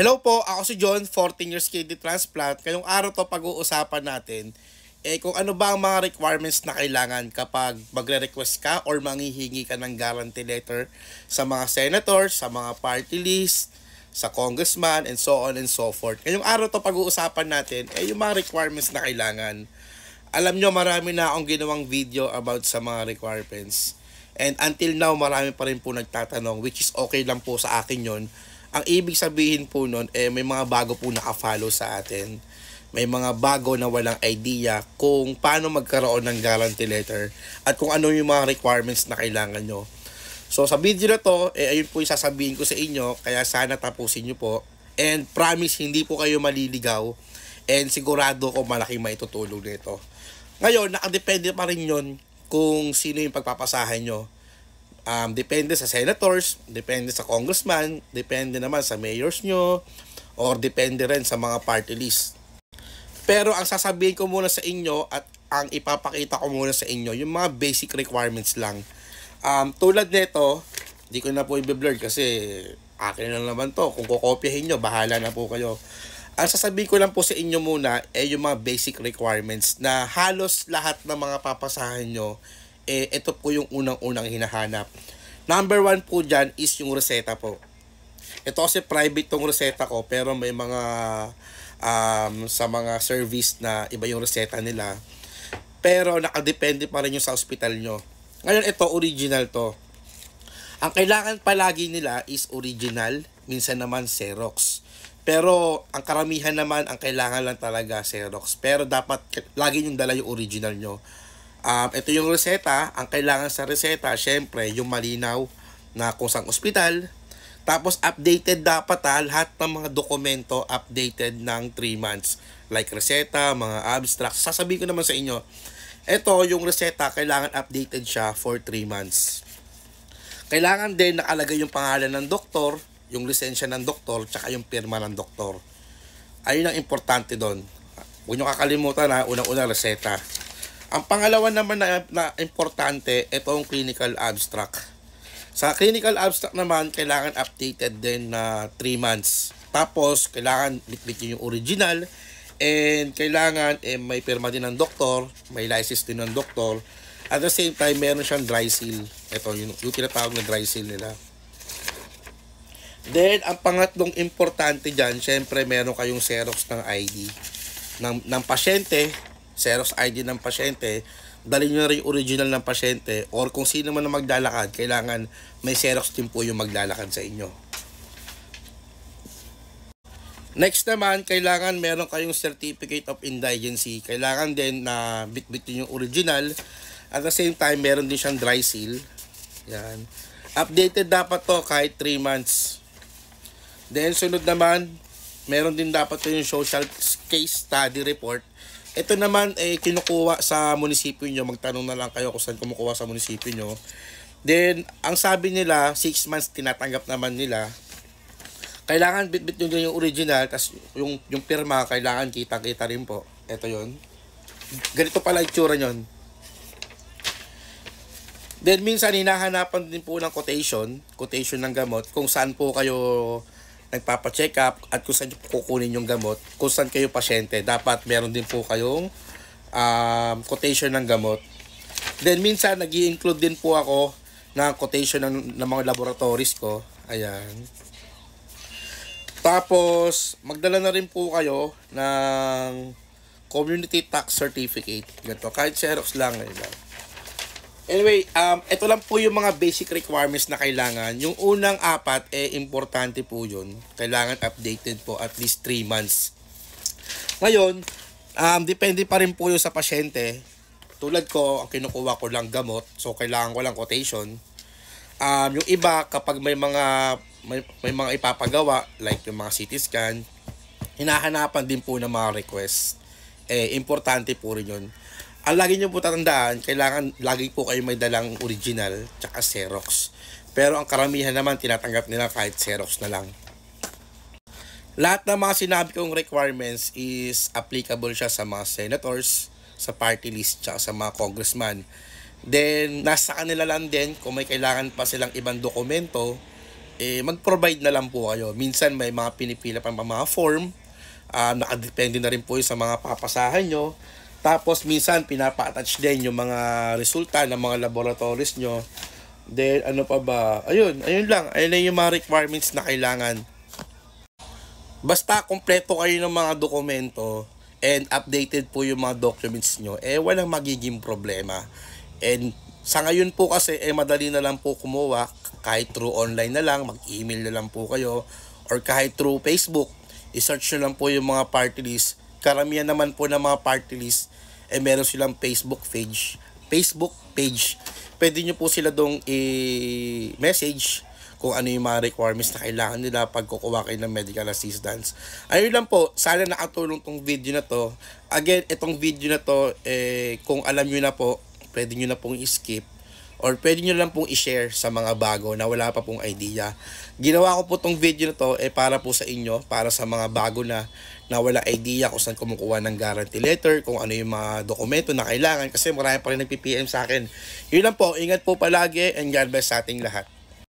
Hello po, ako si John, 14 years kidney transplant. Ngayong araw to pag-uusapan natin kung ano ba ang mga requirements na kailangan kapag magre-request ka or manghihingi ka ng guarantee letter sa mga senators, sa mga party list, sa congressman, and so on and so forth. Ngayong araw to pag-uusapan natin yung mga requirements na kailangan. Alam nyo, marami na akong ginawang video about sa mga requirements. And until now, marami pa rin po nagtatanong, which is okay lang po sa akin yon. Ang ibig sabihin po nun, may mga bago po nakafollow sa atin. May mga bago na walang idea kung paano magkaroon ng guarantee letter at kung ano yung mga requirements na kailangan nyo. So sa video na to, ayun po yung sasabihin ko sa inyo, kaya sana tapusin nyo po. And promise, hindi po kayo maliligaw and sigurado ko malaking maitutulong nito. Ngayon, nakadepende pa rin yun kung sino yung pagpapasahan nyo. Depende sa senators, depende sa congressman, depende naman sa mayors nyo, or depende rin sa mga party list. Pero ang sasabihin ko muna sa inyo at ang ipapakita ko muna sa inyo, yung mga basic requirements lang. Tulad nito, di ko na po i-blur kasi akin na naman to. Kung kukopyahin nyo, bahala na po kayo. Ang sasabihin ko lang po sa inyo muna yung mga basic requirements na halos lahat ng mga papasahan nyo ito po yung unang-unang hinahanap. Number 1 po dyan is yung reseta po. Ito kasi private tong reseta ko pero may mga sa mga service na iba yung reseta nila. Pero nakadepende pa rin yung sa hospital nyo. Ngayon ito original to. Ang kailangan palagi nila is original, minsan naman Xerox. Pero ang karamihan naman ang kailangan lang talaga Xerox. Pero dapat lagi yung dala yung original nyo. Ito yung reseta. Ang kailangan sa reseta, syempre, yung malinaw na kung saan ospital. Tapos, updated dapat lahat ng mga dokumento updated ng 3 months. Like reseta, mga abstracts. Sasabihin ko naman sa inyo, ito yung reseta, kailangan updated siya for 3 months. Kailangan din nakalagay yung pangalan ng doktor, yung lisensya ng doktor, tsaka yung pirma ng doktor. Ayun ang importante doon. Huwag nyo kakalimutan unang-una reseta. Ang pangalawa naman na importante, ito ang clinical abstract. Sa clinical abstract naman, kailangan updated din na 3 months. Tapos, kailangan bitbitin yung original. And kailangan may pirma din ng doktor, may license din ng doktor. At the same time, meron siyang dry seal. Ito, yung tinatawag na dry seal nila. Then, ang pangatlong importante dyan, syempre meron kayong Xerox ng ID ng pasyente. Xerox ID ng pasyente, dalhin nyo na rin yung original ng pasyente or kung sino man na maglalakad, kailangan may Xerox din po yung maglalakad sa inyo. Next naman, kailangan meron kayong certificate of indigency. Kailangan din na bitbitin yung original. At the same time, meron din siyang dry seal. Yan. Updated dapat to kahit 3 months. Then, sunod naman, meron din dapat to yung social case study report. Ito naman kinukuha sa munisipyo nyo. Magtanong na lang kayo kung saan kumukuha sa munisipyo nyo. Then, ang sabi nila, 6 months tinatanggap naman nila. Kailangan bitbit nyo yung original, tas yung pirma, kailangan kita-kita rin po. Ito yun. Ganito pala itsura nyon. Then, minsan hinahanapan din po ng quotation ng gamot, kung saan po kayo nagpapa-check up at kung saan kukunin yung gamot, kung saan kayo pasyente, dapat meron din po kayong quotation ng gamot. Then minsan nag-i-include din po ako ng quotation ng mga laboratories ko. Ayan. Tapos magdala na rin po kayo ng community tax certificate. Ganito, kahit Xerox lang. Anyway, ito lang po yung mga basic requirements na kailangan. Yung unang 4, importante po yun. Kailangan updated po at least 3 months. Ngayon, depende pa rin po yun sa pasyente. Tulad ko, ang kinukuha ko lang gamot. So, kailangan ko lang quotation. Yung iba, kapag may mga ipapagawa, like yung mga CT scan, hinahanapan din po ng mga request. Importante po rin yun. Ang lagi nyo po tatandaan, kailangan lagi po kayo may dalang original tsaka Xerox. Pero ang karamihan naman tinatanggap nila kahit Xerox na lang. Lahat ng mga sinabi kong requirements is applicable siya sa mga senators, sa party list, tsaka sa mga congressman. Then, nasa kanila lang din kung may kailangan pa silang ibang dokumento mag-provide na lang po kayo. Minsan may mga pinipila pa mga form, nakadepende na rin po yun sa mga papasahan nyo. Tapos minsan pinapa-attach din yung mga resulta ng mga laboratories nyo. Then ano pa ba? Ayun lang. Ayun lang yung mga requirements na kailangan. Basta kompleto kayo ng mga dokumento and updated po yung mga documents nyo, walang magiging problema. And sa ngayon po kasi, madali na lang po kumuha, kahit through online na lang, mag-email na lang po kayo, or kahit through Facebook, i-search nyo lang po yung mga party list. Karamihan naman po ng mga party list, meron silang Facebook page. Pwede nyo po sila dong i-message kung ano yung mga requirements na kailangan nila pag kukuha kayo ng medical assistance. Ayun lang po, sana nakatulong tong video na to. Again, itong video na to, kung alam nyo na po, pwede nyo na pong i-skip or pwede nyo lang pong i-share sa mga bago na wala pa pong idea. Ginawa ko po tong video na to para po sa inyo, para sa mga bago na wala idea kung saan kumukuha ng guarantee letter, kung ano yung mga dokumento na kailangan kasi marami pa rin nagpi-PM sa akin. Yun lang po, ingat po palagi and God bless sa ating lahat.